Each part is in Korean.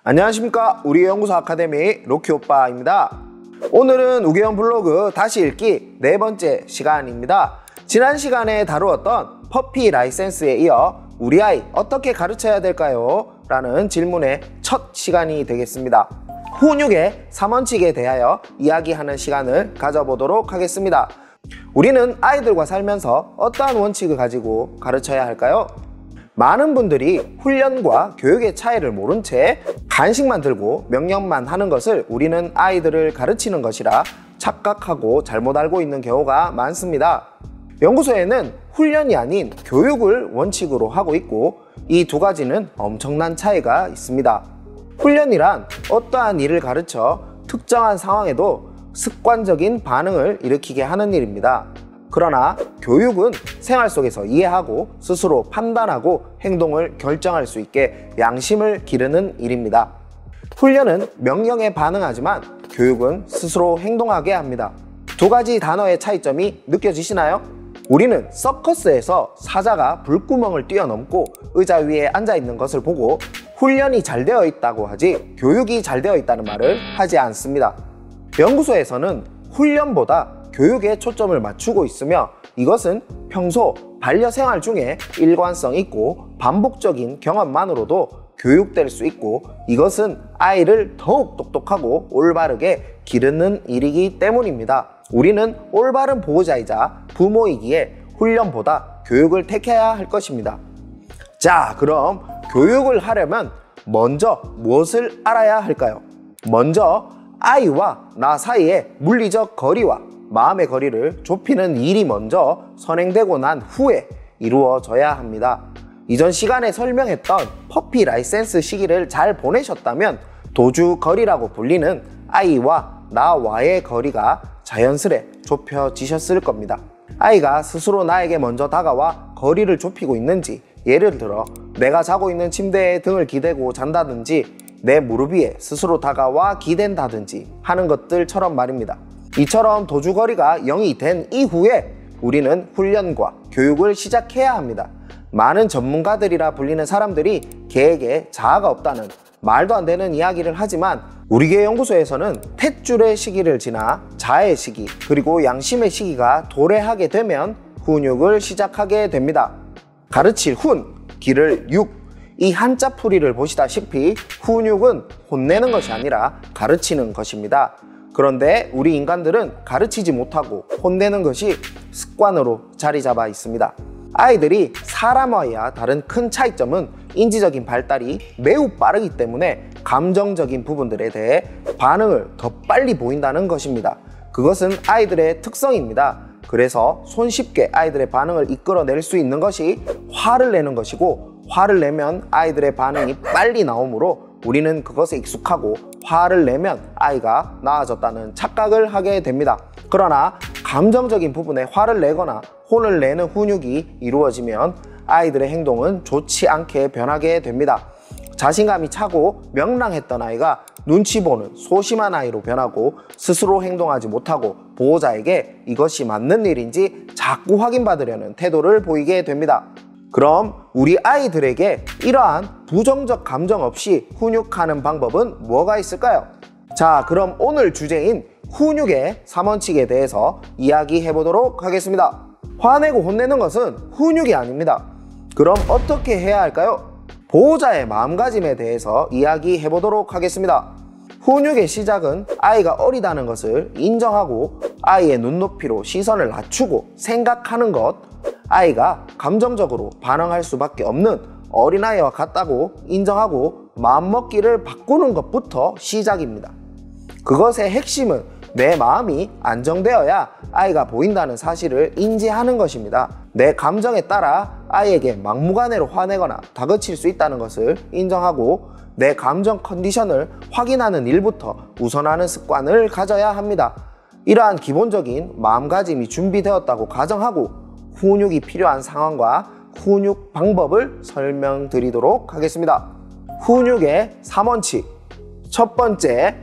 안녕하십니까, 우리의 연구소 아카데미 로키오빠입니다. 오늘은 우계형 블로그 다시 읽기 네 번째 시간입니다. 지난 시간에 다루었던 퍼피 라이센스에 이어 우리 아이 어떻게 가르쳐야 될까요? 라는 질문의 첫 시간이 되겠습니다. 훈육의 3원칙에 대하여 이야기하는 시간을 가져보도록 하겠습니다. 우리는 아이들과 살면서 어떠한 원칙을 가지고 가르쳐야 할까요? 많은 분들이 훈련과 교육의 차이를 모른 채 간식만 들고 명령만 하는 것을 우리는 아이들을 가르치는 것이라 착각하고 잘못 알고 있는 경우가 많습니다. 연구소에는 훈련이 아닌 교육을 원칙으로 하고 있고 이 두 가지는 엄청난 차이가 있습니다. 훈련이란 어떠한 일을 가르쳐 특정한 상황에도 습관적인 반응을 일으키게 하는 일입니다. 그러나 교육은 생활 속에서 이해하고 스스로 판단하고 행동을 결정할 수 있게 양심을 기르는 일입니다. 훈련은 명령에 반응하지만 교육은 스스로 행동하게 합니다. 두 가지 단어의 차이점이 느껴지시나요? 우리는 서커스에서 사자가 불구멍을 뛰어넘고 의자 위에 앉아 있는 것을 보고 훈련이 잘 되어 있다고 하지 교육이 잘 되어 있다는 말을 하지 않습니다. 연구소에서는 훈련보다 교육에 초점을 맞추고 있으며 이것은 평소 반려생활 중에 일관성 있고 반복적인 경험만으로도 교육될 수 있고 이것은 아이를 더욱 똑똑하고 올바르게 기르는 일이기 때문입니다. 우리는 올바른 보호자이자 부모이기에 훈련보다 교육을 택해야 할 것입니다. 자, 그럼 교육을 하려면 먼저 무엇을 알아야 할까요? 먼저 아이와 나 사이의 물리적 거리와 마음의 거리를 좁히는 일이 먼저 선행되고 난 후에 이루어져야 합니다. 이전 시간에 설명했던 퍼피 라이센스 시기를 잘 보내셨다면 도주 거리라고 불리는 아이와 나와의 거리가 자연스레 좁혀지셨을 겁니다. 아이가 스스로 나에게 먼저 다가와 거리를 좁히고 있는지, 예를 들어 내가 자고 있는 침대에 등을 기대고 잔다든지 내 무릎 위에 스스로 다가와 기댄다든지 하는 것들처럼 말입니다. 이처럼 도주거리가 0이 된 이후에 우리는 훈련과 교육을 시작해야 합니다. 많은 전문가들이라 불리는 사람들이 개에게 자아가 없다는 말도 안 되는 이야기를 하지만 우리계 연구소에서는 탯줄의 시기를 지나 자아의 시기 그리고 양심의 시기가 도래하게 되면 훈육을 시작하게 됩니다. 가르칠 훈, 기를 육, 이 한자풀이를 보시다시피 훈육은 혼내는 것이 아니라 가르치는 것입니다. 그런데 우리 인간들은 가르치지 못하고 혼내는 것이 습관으로 자리 잡아 있습니다. 아이들이 사람와야 다른 큰 차이점은 인지적인 발달이 매우 빠르기 때문에 감정적인 부분들에 대해 반응을 더 빨리 보인다는 것입니다. 그것은 아이들의 특성입니다. 그래서 손쉽게 아이들의 반응을 이끌어낼 수 있는 것이 화를 내는 것이고 화를 내면 아이들의 반응이 빨리 나오므로 우리는 그것에 익숙하고 화를 내면 아이가 나아졌다는 착각을 하게 됩니다. 그러나 감정적인 부분에 화를 내거나 혼을 내는 훈육이 이루어지면 아이들의 행동은 좋지 않게 변하게 됩니다. 자신감이 차고 명랑했던 아이가 눈치 보는 소심한 아이로 변하고 스스로 행동하지 못하고 보호자에게 이것이 맞는 일인지 자꾸 확인받으려는 태도를 보이게 됩니다. 그럼 우리 아이들에게 이러한 부정적 감정 없이 훈육하는 방법은 뭐가 있을까요? 자, 그럼 오늘 주제인 훈육의 3원칙에 대해서 이야기해 보도록 하겠습니다. 화내고 혼내는 것은 훈육이 아닙니다. 그럼 어떻게 해야 할까요? 보호자의 마음가짐에 대해서 이야기해 보도록 하겠습니다. 훈육의 시작은 아이가 어리다는 것을 인정하고 아이의 눈높이로 시선을 낮추고 생각하는 것, 아이가 감정적으로 반응할 수밖에 없는 어린아이와 같다고 인정하고 마음먹기를 바꾸는 것부터 시작입니다. 그것의 핵심은 내 마음이 안정되어야 아이가 보인다는 사실을 인지하는 것입니다. 내 감정에 따라 아이에게 막무가내로 화내거나 다그칠 수 있다는 것을 인정하고 내 감정 컨디션을 확인하는 일부터 우선하는 습관을 가져야 합니다. 이러한 기본적인 마음가짐이 준비되었다고 가정하고 훈육이 필요한 상황과 훈육 방법을 설명드리도록 하겠습니다. 훈육의 3원칙. 첫 번째,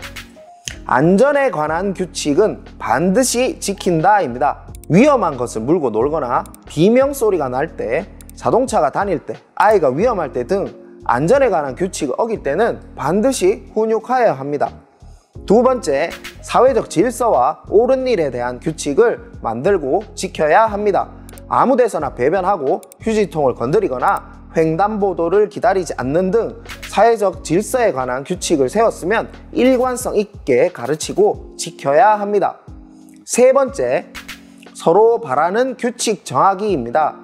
안전에 관한 규칙은 반드시 지킨다입니다. 위험한 것을 물고 놀거나 비명소리가 날 때, 자동차가 다닐 때, 아이가 위험할 때 등 안전에 관한 규칙을 어길 때는 반드시 훈육하여야 합니다. 두 번째, 사회적 질서와 옳은 일에 대한 규칙을 만들고 지켜야 합니다. 아무 데서나 배변하고 휴지통을 건드리거나 횡단보도를 기다리지 않는 등 사회적 질서에 관한 규칙을 세웠으면 일관성 있게 가르치고 지켜야 합니다. 세 번째, 서로 바라는 규칙 정하기입니다.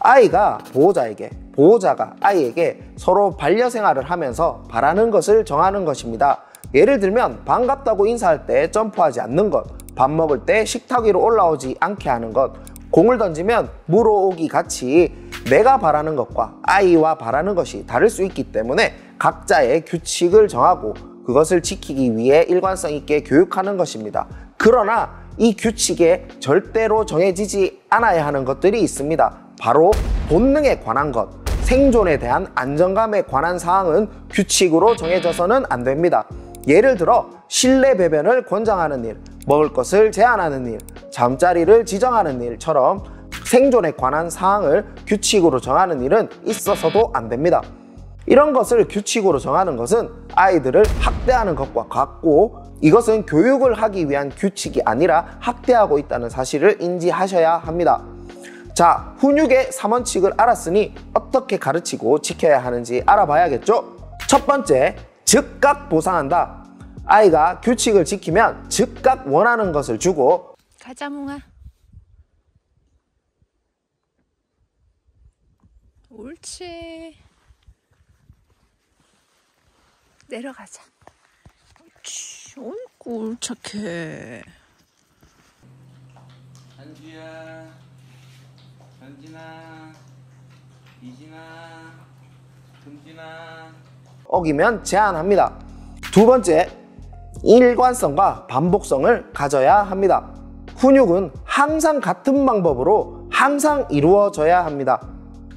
아이가 보호자에게, 보호자가 아이에게 서로 반려생활을 하면서 바라는 것을 정하는 것입니다. 예를 들면 반갑다고 인사할 때 점프하지 않는 것, 밥 먹을 때 식탁 위로 올라오지 않게 하는 것, 공을 던지면 물어오기 같이 내가 바라는 것과 아이와 바라는 것이 다를 수 있기 때문에 각자의 규칙을 정하고 그것을 지키기 위해 일관성 있게 교육하는 것입니다. 그러나 이 규칙에 절대로 정해지지 않아야 하는 것들이 있습니다. 바로 본능에 관한 것, 생존에 대한 안정감에 관한 사항은 규칙으로 정해져서는 안 됩니다. 예를 들어 실내 배변을 권장하는 일, 먹을 것을 제한하는 일, 잠자리를 지정하는 일처럼 생존에 관한 사항을 규칙으로 정하는 일은 있어서도 안 됩니다. 이런 것을 규칙으로 정하는 것은 아이들을 학대하는 것과 같고 이것은 교육을 하기 위한 규칙이 아니라 학대하고 있다는 사실을 인지하셔야 합니다. 자, 훈육의 3원칙을 알았으니 어떻게 가르치고 지켜야 하는지 알아봐야겠죠? 첫 번째, 즉각 보상한다. 아이가 규칙을 지키면 즉각 원하는 것을 주고 가자 몽아. 옳지. 내려가자. 옳지. 어이구 착해. 한주야, 현진아, 이진아, 금진아. 어기면 제한합니다. 두 번째, 일관성과 반복성을 가져야 합니다. 훈육은 항상 같은 방법으로 항상 이루어져야 합니다.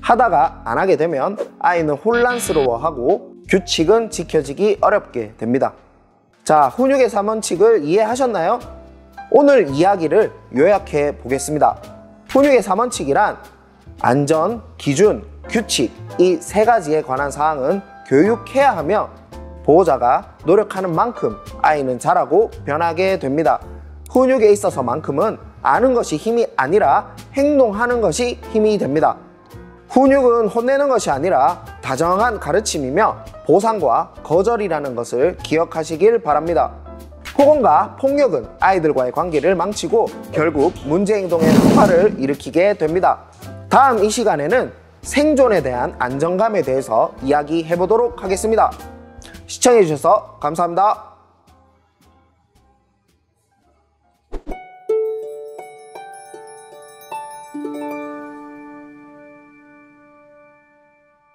하다가 안 하게 되면 아이는 혼란스러워하고 규칙은 지켜지기 어렵게 됩니다. 자, 훈육의 3원칙을 이해하셨나요? 오늘 이야기를 요약해 보겠습니다. 훈육의 3원칙이란 안전, 기준, 규칙 이 세 가지에 관한 사항은 교육해야 하며 보호자가 노력하는 만큼 아이는 자라고 변하게 됩니다. 훈육에 있어서만큼은 아는 것이 힘이 아니라 행동하는 것이 힘이 됩니다. 훈육은 혼내는 것이 아니라 다정한 가르침이며 보상과 거절이라는 것을 기억하시길 바랍니다. 폭언과 폭력은 아이들과의 관계를 망치고 결국 문제행동의 흑화를 일으키게 됩니다. 다음 이 시간에는 생존에 대한 안정감에 대해서 이야기해 보도록 하겠습니다. 시청해 주셔서 감사합니다.